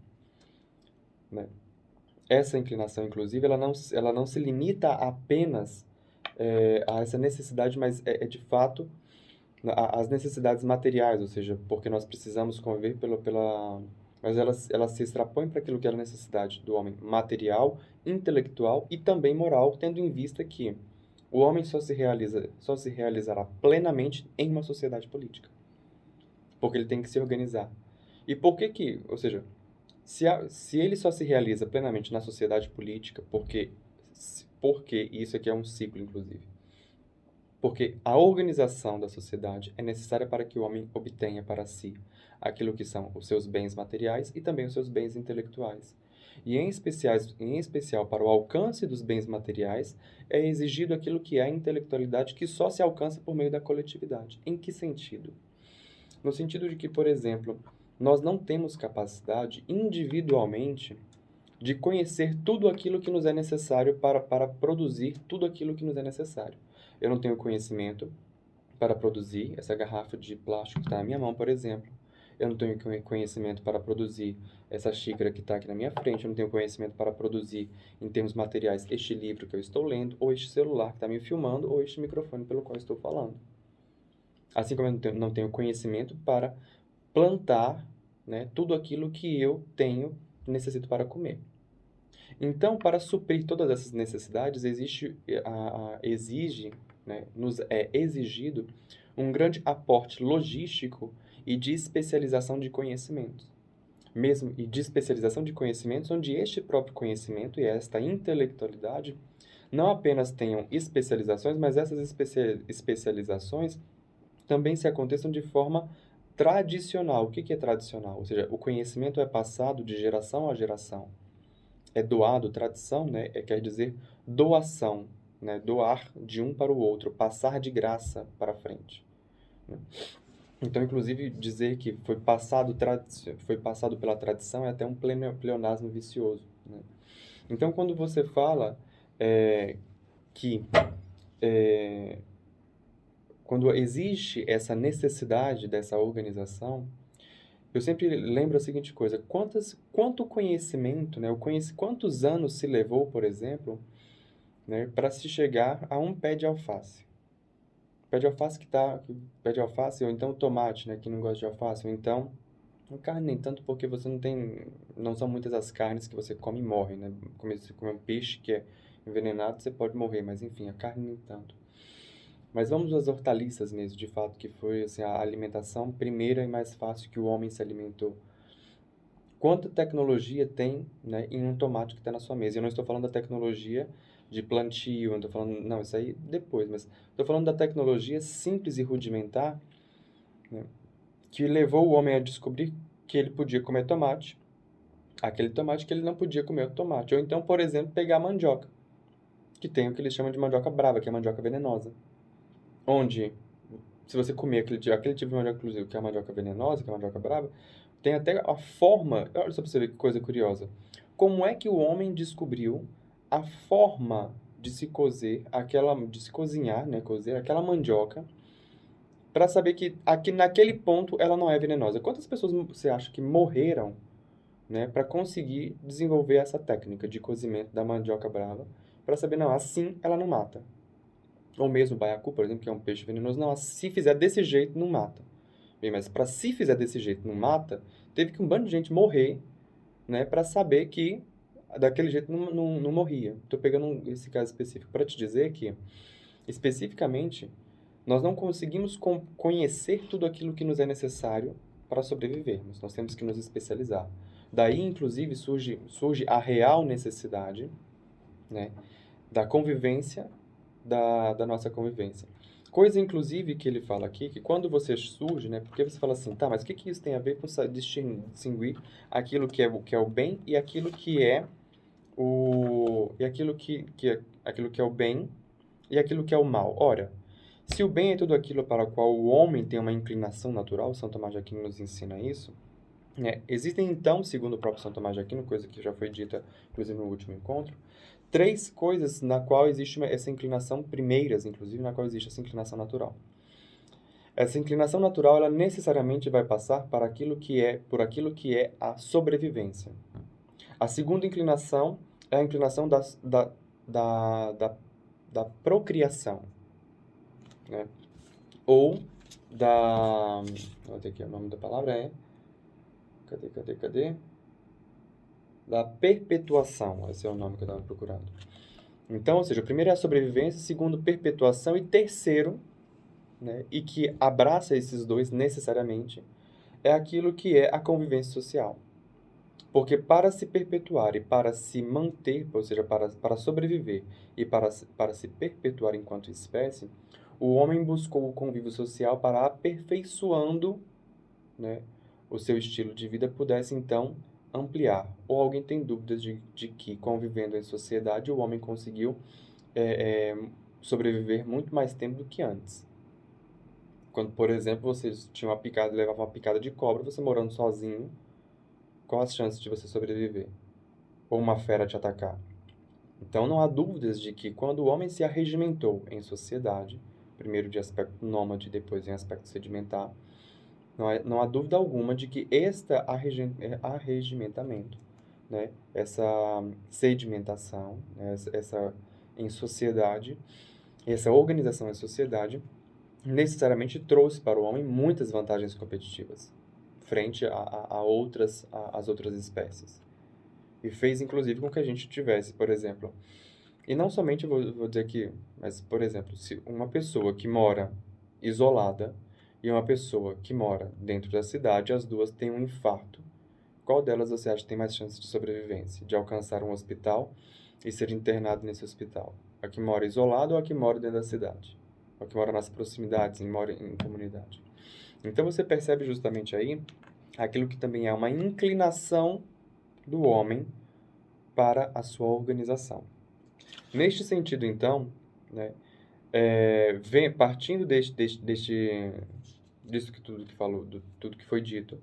né? Essa inclinação, inclusive, ela não se limita apenas a essa necessidade, mas de fato as necessidades materiais, ou seja, porque nós precisamos conviver mas ela se extrapõe para aquilo que é a necessidade do homem material, intelectual e também moral, tendo em vista que o homem só se realizará plenamente em uma sociedade política, porque ele tem que se organizar. E por que, ou seja, se ele só se realiza plenamente na sociedade política, porque isso aqui é um ciclo, inclusive, porque a organização da sociedade é necessária para que o homem obtenha para si aquilo que são os seus bens materiais e também os seus bens intelectuais. E em especial para o alcance dos bens materiais, é exigido aquilo que é a intelectualidade que só se alcança por meio da coletividade. Em que sentido? No sentido de que, por exemplo, nós não temos capacidade individualmente de conhecer tudo aquilo que nos é necessário para produzir tudo aquilo que nos é necessário. Eu não tenho conhecimento para produzir essa garrafa de plástico que está na minha mão, por exemplo. Eu não tenho conhecimento para produzir essa xícara que está aqui na minha frente. Eu não tenho conhecimento para produzir, em termos materiais, este livro que eu estou lendo, ou este celular que está me filmando, ou este microfone pelo qual eu estou falando. Assim como eu não tenho conhecimento para plantar, né, tudo aquilo que eu necessito para comer. Então, para suprir todas essas necessidades, exige, né, nos é exigido um grande aporte logístico e de especialização de conhecimentos. Mesmo e de especialização de conhecimentos, onde este próprio conhecimento e esta intelectualidade não apenas tenham especializações, mas essas especializações também se aconteçam de forma tradicional. O que é tradicional? Ou seja, o conhecimento é passado de geração a geração. É doado, tradição, né? Quer dizer doação, né? Doar de um para o outro, passar de graça para frente. Né? Então, inclusive, dizer que foi passado pela tradição é até um pleonasmo vicioso. Né? Então, quando você fala que quando existe essa necessidade dessa organização, eu sempre lembro a seguinte coisa: quanto conhecimento, né, quantos anos se levou, por exemplo, né, para se chegar a um pé de alface? Pé de alface pé de alface, ou então tomate, né, que não gosta de alface, ou então carne nem tanto, porque você não são muitas as carnes que você come e morre, né? Se comer um peixe que é envenenado, você pode morrer, mas enfim, a carne nem tanto. Mas vamos às hortaliças mesmo, de fato, que foi assim, a alimentação primeira e mais fácil que o homem se alimentou. Quanta tecnologia tem, né, em um tomate que está na sua mesa? Eu não estou falando da tecnologia de plantio, não estou falando, não, isso aí depois, mas estou falando da tecnologia simples e rudimentar, né, que levou o homem a descobrir que ele podia comer tomate, aquele tomate que ele não podia comer o tomate. Ou então, por exemplo, pegar a mandioca, que tem o que eles chamam de mandioca brava, que é a mandioca venenosa. Onde, se você comer aquele tipo de mandioca, inclusive, que é a mandioca venenosa, que é a mandioca brava, tem até a forma. Olha só pra você ver que coisa curiosa. Como é que o homem descobriu a forma de se cozinhar, né, cozer aquela mandioca, para saber que aqui naquele ponto ela não é venenosa? Quantas pessoas você acha que morreram, né, para conseguir desenvolver essa técnica de cozimento da mandioca brava, para saber, não, assim ela não mata? Ou mesmo o baiacu, por exemplo, que é um peixe venenoso, não, se fizer desse jeito, não mata. Bem, mas para se fizer desse jeito, não mata, teve que um bando de gente morrer, né, para saber que daquele jeito não morria. Estou pegando esse caso específico para te dizer que, especificamente, nós não conseguimos conhecer tudo aquilo que nos é necessário para sobrevivermos. Nós temos que nos especializar. Daí, inclusive, surge a real necessidade, né, da convivência, da nossa convivência. Coisa, inclusive, que ele fala aqui, que quando você surge, né, porque você fala assim, tá, mas o que isso tem a ver com distinguir aquilo que é o bem e aquilo que é aquilo que é o bem e aquilo que é o mal? Ora, se o bem é tudo aquilo para o qual o homem tem uma inclinação natural, São Tomás de Aquino nos ensina isso, né? Existem, então, segundo o próprio São Tomás de Aquino, coisa que já foi dita, inclusive, no último encontro, três coisas na qual existe essa inclinação, primeiras, inclusive, na qual existe essa inclinação natural. Essa inclinação natural, ela necessariamente vai passar por aquilo que é a sobrevivência. A segunda inclinação é a inclinação da procriação, né? Ou vou ter aqui o nome da palavra Cadê? Da perpetuação, esse é o nome que eu estava procurando. Então, ou seja, o primeiro é a sobrevivência, segundo, perpetuação, e terceiro, né, e que abraça esses dois necessariamente, é aquilo que é a convivência social. Porque para se perpetuar e para se manter, ou seja, para sobreviver e para se perpetuar enquanto espécie, o homem buscou o convívio social para aperfeiçoando, né, o seu estilo de vida pudesse, então, ampliar. Ou alguém tem dúvidas de que, convivendo em sociedade, o homem conseguiu sobreviver muito mais tempo do que antes. Quando, por exemplo, você tinha uma picada, levava uma picada de cobra, você morando sozinho, qual as chances de você sobreviver? Ou uma fera te atacar? Então, não há dúvidas de que quando o homem se arregimentou em sociedade, primeiro de aspecto nômade, depois em aspecto sedimentar, não há dúvida alguma de que este arregimentamento, né, essa sedimentação, né, essa em sociedade, essa organização em sociedade, necessariamente trouxe para o homem muitas vantagens competitivas frente às outras espécies. E fez, inclusive, com que a gente tivesse, por exemplo, e não somente, vou dizer aqui, mas, por exemplo, se uma pessoa que mora isolada e uma pessoa que mora dentro da cidade, as duas têm um infarto. Qual delas você acha que tem mais chances de sobrevivência, de alcançar um hospital e ser internado nesse hospital? A que mora isolada ou a que mora dentro da cidade? A que mora nas proximidades, mora em comunidade? Então você percebe justamente aí aquilo que também é uma inclinação do homem para a sua organização. Neste sentido, então, né, partindo disso que tudo que falou, tudo que foi dito,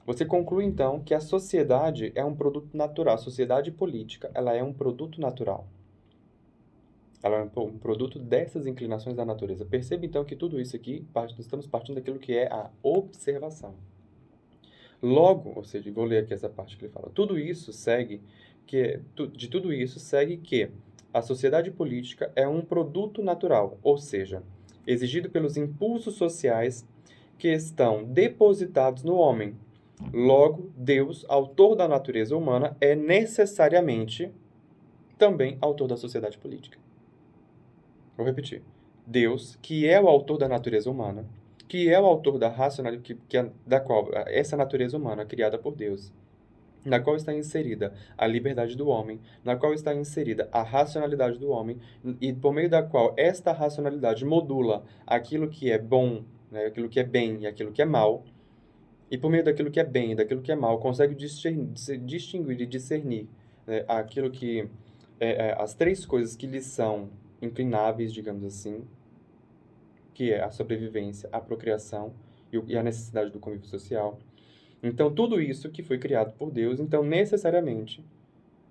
você conclui então que a sociedade é um produto natural. A sociedade política, ela é um produto natural. Ela é um produto dessas inclinações da natureza. Perceba então que tudo isso aqui, estamos partindo daquilo que é a observação. Logo, ou seja, vou ler aqui essa parte que ele fala. De tudo isso segue que a sociedade política é um produto natural, ou seja, exigido pelos impulsos sociais que estão depositados no homem. Logo, Deus, autor da natureza humana, é necessariamente também autor da sociedade política. Vou repetir. Deus, que é o autor da natureza humana, que é o autor da racionalidade, da qual essa natureza humana criada por Deus, na qual está inserida a liberdade do homem, na qual está inserida a racionalidade do homem, e por meio da qual esta racionalidade modula aquilo que é bom, né, aquilo que é bem e aquilo que é mal, e por meio daquilo que é bem e daquilo que é mal, consegue distinguir e discernir, né, aquilo que as três coisas que lhe são inclináveis, digamos assim, que é a sobrevivência, a procriação e a necessidade do convívio social. Então, tudo isso que foi criado por Deus, então, necessariamente,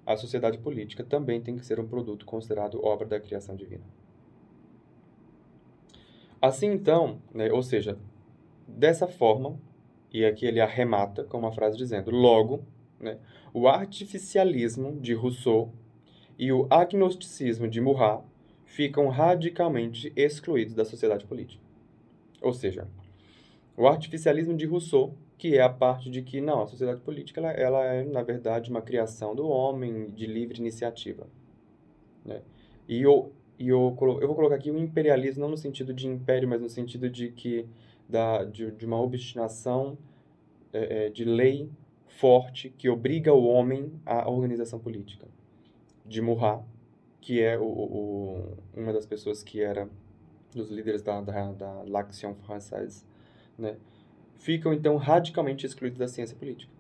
a sociedade política também tem que ser um produto considerado obra da criação divina. Assim, então, né, ou seja, dessa forma, e aqui ele arremata com uma frase dizendo, logo, né, o artificialismo de Rousseau e o agnosticismo de Murat ficam radicalmente excluídos da sociedade política. Ou seja, o artificialismo de Rousseau, que é a parte de que, não, a sociedade política ela é, na verdade, uma criação do homem de livre iniciativa. Né? Eu vou colocar aqui o imperialismo não no sentido de império, mas no sentido de que de uma obstinação de lei forte que obriga o homem à organização política. De Murat, que é uma das pessoas que era dos líderes da l'Action Française, né? Ficam, então, radicalmente excluídos da ciência política.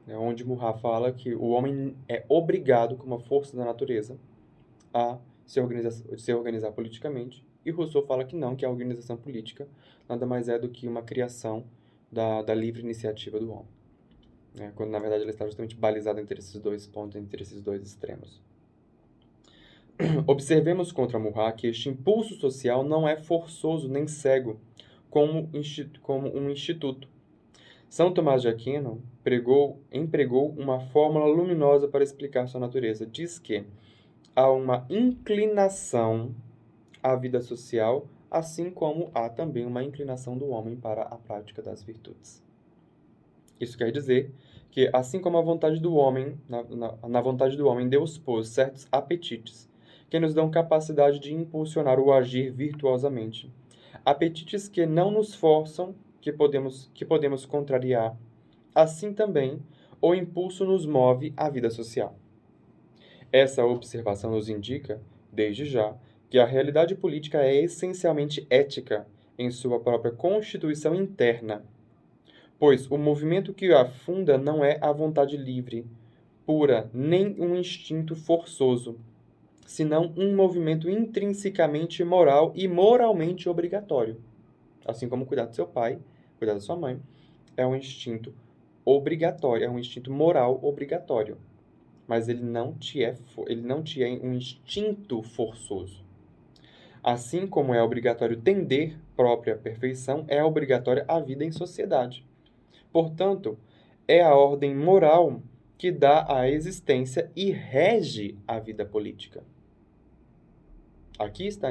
Onde Murat fala que o homem é obrigado, como uma força da natureza, a se organizar politicamente, e Rousseau fala que não, que a organização política nada mais é do que uma criação da livre iniciativa do homem. Quando, na verdade, ela está justamente balizada entre esses dois pontos, entre esses dois extremos. Observemos contra Murat que este impulso social não é forçoso nem cego, como um instituto. São Tomás de Aquino empregou uma fórmula luminosa para explicar sua natureza. Diz que há uma inclinação à vida social, assim como há também uma inclinação do homem para a prática das virtudes. Isso quer dizer que, assim como a vontade do homem, na vontade do homem, Deus pôs certos apetites que nos dão capacidade de impulsionar o agir virtuosamente. Apetites que não nos forçam, que podemos contrariar. Assim também, o impulso nos move à vida social. Essa observação nos indica, desde já, que a realidade política é essencialmente ética em sua própria constituição interna, pois o movimento que a funda não é a vontade livre, pura, nem um instinto forçoso, senão um movimento intrinsecamente moral e moralmente obrigatório. Assim como cuidar do seu pai, cuidar da sua mãe, é um instinto obrigatório, é um instinto moral obrigatório. Mas ele não te é um instinto forçoso. Assim como é obrigatório tender própria perfeição, é obrigatória a vida em sociedade. Portanto, é a ordem moral que dá a existência e rege a vida política. Aqui está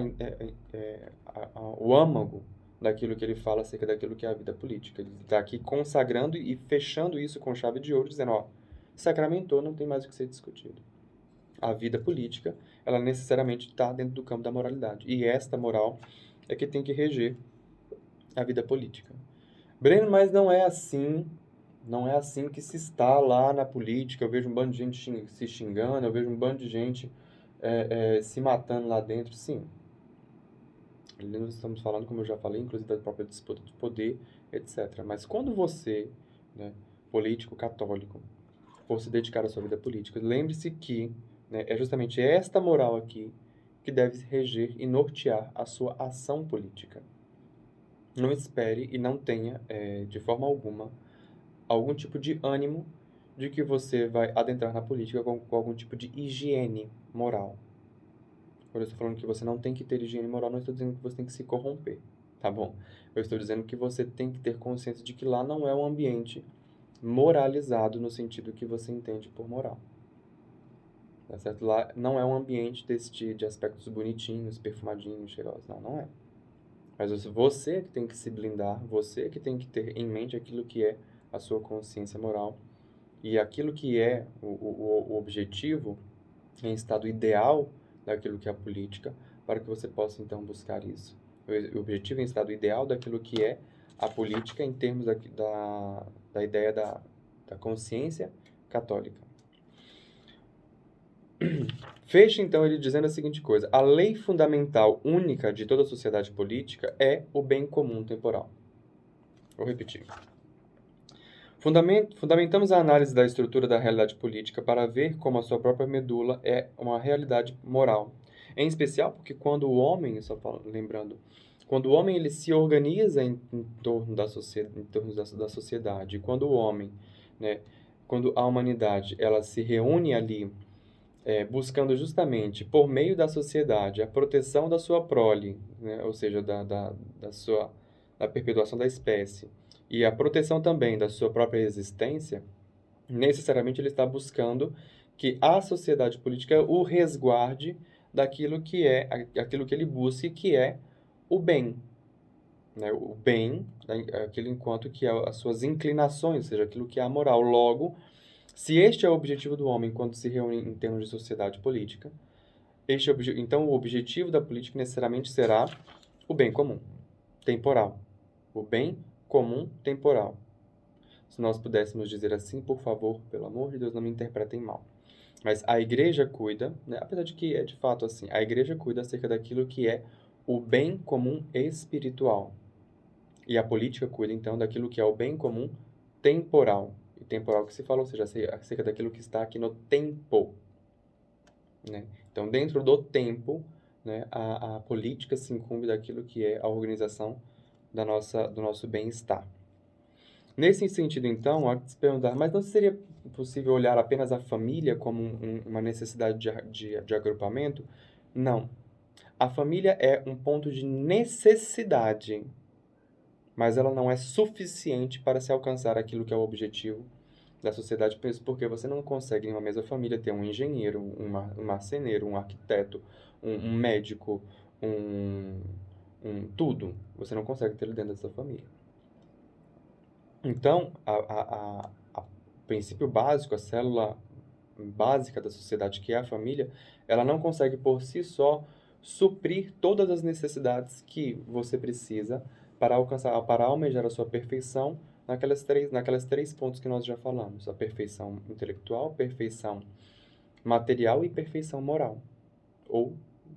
o âmago daquilo que ele fala acerca daquilo que é a vida política. Ele está aqui consagrando e fechando isso com chave de ouro, dizendo, ó, sacramentou, não tem mais o que ser discutido. A vida política, ela necessariamente está dentro do campo da moralidade. E esta moral é que tem que reger a vida política. Breno, mas não é assim. Não é assim que se está lá na política. Eu vejo um bando de gente se xingando, eu vejo um bando de gente se matando lá dentro. Sim. Ali nós estamos falando, como eu já falei, inclusive da própria disputa de poder, etc. Mas quando você, né, político católico, for se dedicar à sua vida política, lembre-se que, né, é justamente esta moral aqui que deve reger e nortear a sua ação política. Não espere e não tenha, de forma alguma, algum tipo de ânimo de que você vai adentrar na política com algum tipo de higiene moral. Quando eu estou falando que você não tem que ter higiene moral, não estou dizendo que você tem que se corromper, tá bom? Eu estou dizendo que você tem que ter consciência de que lá não é um ambiente moralizado no sentido que você entende por moral. Tá certo? Lá não é um ambiente de aspectos bonitinhos, perfumadinhos, cheirosos. Não, não é. Mas você que tem que se blindar, você que tem que ter em mente aquilo que é a sua consciência moral e aquilo que é o objetivo em estado ideal daquilo que é a política, para que você possa então buscar isso. O objetivo em estado ideal daquilo que é a política em termos da ideia da consciência católica. Fecha então ele dizendo a seguinte coisa: a lei fundamental única de toda a sociedade política é o bem comum temporal. Vou repetir. Fundamentamos a análise da estrutura da realidade política para ver como a sua própria medula é uma realidade moral. Em especial porque quando o homem, lembrando, quando o homem ele se organiza em torno da sociedade, quando o homem, né, quando a humanidade ela se reúne ali buscando justamente, por meio da sociedade, a proteção da sua prole, né? Ou seja, da perpetuação da espécie, e a proteção também da sua própria existência, necessariamente ele está buscando que a sociedade política o resguarde daquilo que aquilo que ele busca, que é o bem. Né? O bem, aquilo enquanto que é as suas inclinações, ou seja, aquilo que é a moral. Logo, se este é o objetivo do homem quando se reúne em termos de sociedade política, então o objetivo da política necessariamente será o bem comum, temporal. O bem comum temporal. Se nós pudéssemos dizer assim, por favor, pelo amor de Deus, não me interpretem mal. Mas a igreja cuida, né, apesar de que é de fato assim, a igreja cuida acerca daquilo que é o bem comum espiritual. E a política cuida, então, daquilo que é o bem comum temporal. E temporal que se fala, ou seja, acerca daquilo que está aqui no tempo. Né? Então, dentro do tempo, né, a política se incumbe daquilo que é a organização do nosso bem-estar. Nesse sentido, então, há que se perguntar, mas não seria possível olhar apenas a família como uma necessidade de agrupamento? Não. A família é um ponto de necessidade, mas ela não é suficiente para se alcançar aquilo que é o objetivo da sociedade, porque você não consegue em uma mesma família ter um engenheiro, um marceneiro, um arquiteto, um médico, tudo. Você não consegue ter dentro dessa família. Então, o princípio básico, a célula básica da sociedade, que é a família, ela não consegue por si só suprir todas as necessidades que você precisa para almejar a sua perfeição naquelas três pontos que nós já falamos: a perfeição intelectual, perfeição material e perfeição moral. Ou,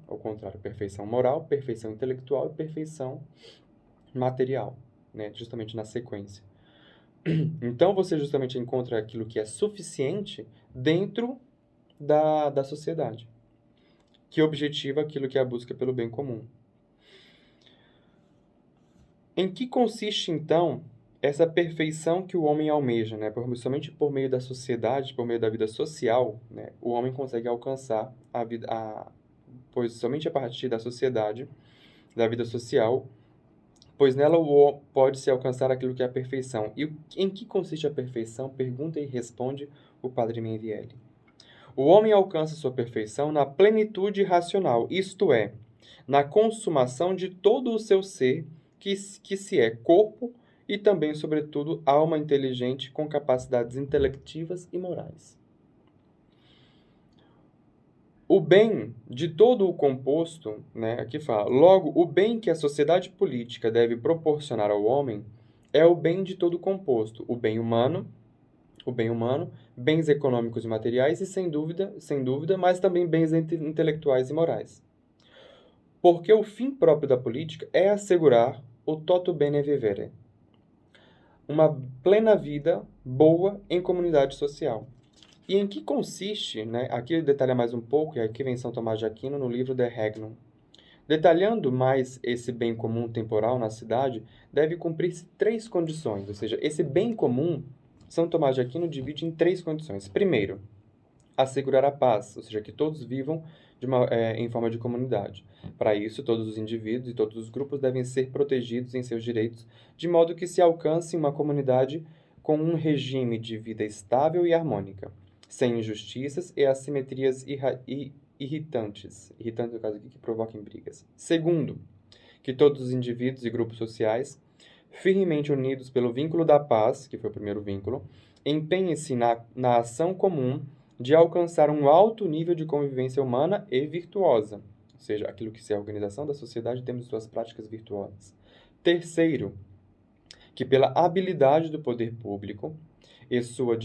ao contrário, perfeição moral, perfeição intelectual e perfeição material, né? Justamente na sequência. Então, você justamente encontra aquilo que é suficiente dentro da sociedade, que objetiva aquilo que é a busca pelo bem comum. Em que consiste, então, essa perfeição que o homem almeja, né? Somente por meio da sociedade, por meio da vida social, né? O homem consegue alcançar a vida, pois somente a partir da sociedade, da vida social, pois nela pode-se alcançar aquilo que é a perfeição. E em que consiste a perfeição? Pergunta e responde o Padre Menvielle. O homem alcança sua perfeição na plenitude racional, isto é, na consumação de todo o seu ser, que se é corpo e também, sobretudo, alma inteligente com capacidades intelectivas e morais. O bem de todo o composto, né, aqui fala, logo, o bem que a sociedade política deve proporcionar ao homem é o bem de todo o composto, o bem humano, bens econômicos e materiais e, sem dúvida, mas também bens intelectuais e morais. Porque o fim próprio da política é assegurar o toto bene vivere, uma plena vida boa em comunidade social. E em que consiste, né? Aqui ele detalha mais um pouco, e aqui vem São Tomás de Aquino no livro De Regnum. Detalhando mais esse bem comum temporal na cidade, deve cumprir-se 3 condições, ou seja, esse bem comum, São Tomás de Aquino divide em 3 condições. Primeiro, assegurar a paz, ou seja, que todos vivam em forma de comunidade. Para isso, todos os indivíduos e todos os grupos devem ser protegidos em seus direitos, de modo que se alcance uma comunidade com um regime de vida estável e harmônica, sem injustiças e assimetrias irritantes, no caso aqui, que provoquem brigas. Segundo, que todos os indivíduos e grupos sociais, firmemente unidos pelo vínculo da paz, que foi o primeiro vínculo, empenhem-se na ação comum de alcançar um alto nível de convivência humana e virtuosa, ou seja, aquilo que se é a organização da sociedade temos suas práticas virtuosas. Terceiro, que pela habilidade do poder público e sob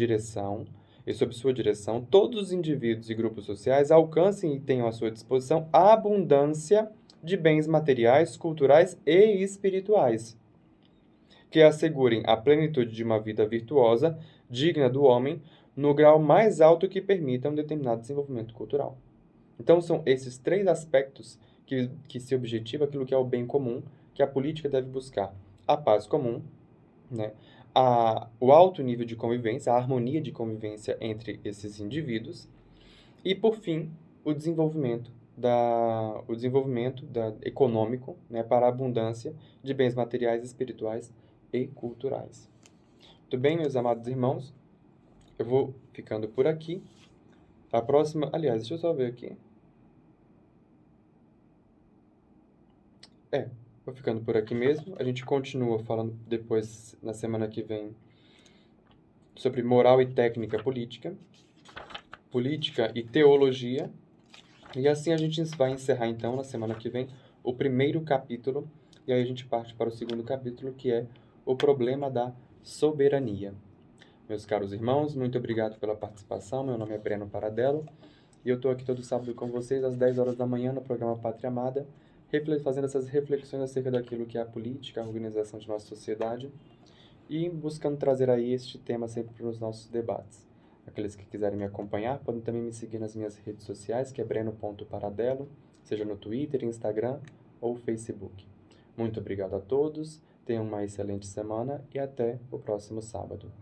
sua direção, todos os indivíduos e grupos sociais alcancem e tenham à sua disposição a abundância de bens materiais, culturais e espirituais, que assegurem a plenitude de uma vida virtuosa, digna do homem, no grau mais alto que permita um determinado desenvolvimento cultural. Então, são esses 3 aspectos que se objetiva aquilo que é o bem comum, que a política deve buscar. A paz comum, né? O alto nível de convivência, a harmonia de convivência entre esses indivíduos e, por fim, o desenvolvimento econômico, né, para a abundância de bens materiais, espirituais e culturais. Tudo bem, meus amados irmãos? Eu vou ficando por aqui. A próxima... Aliás, deixa eu só ver aqui. Vou ficando por aqui mesmo. A gente continua falando depois, na semana que vem, sobre moral e técnica política, política e teologia. E assim a gente vai encerrar, então, na semana que vem, o primeiro capítulo. E aí a gente parte para o segundo capítulo, que é o problema da soberania. Meus caros irmãos, muito obrigado pela participação. Meu nome é Breno Paradello e eu estou aqui todo sábado com vocês às 10 horas da manhã no programa Pátria Amada, fazendo essas reflexões acerca daquilo que é a política, a organização de nossa sociedade e buscando trazer aí este tema sempre para os nossos debates. Aqueles que quiserem me acompanhar podem também me seguir nas minhas redes sociais, que é breno.paradello, seja no Twitter, Instagram ou Facebook. Muito obrigado a todos, tenham uma excelente semana e até o próximo sábado.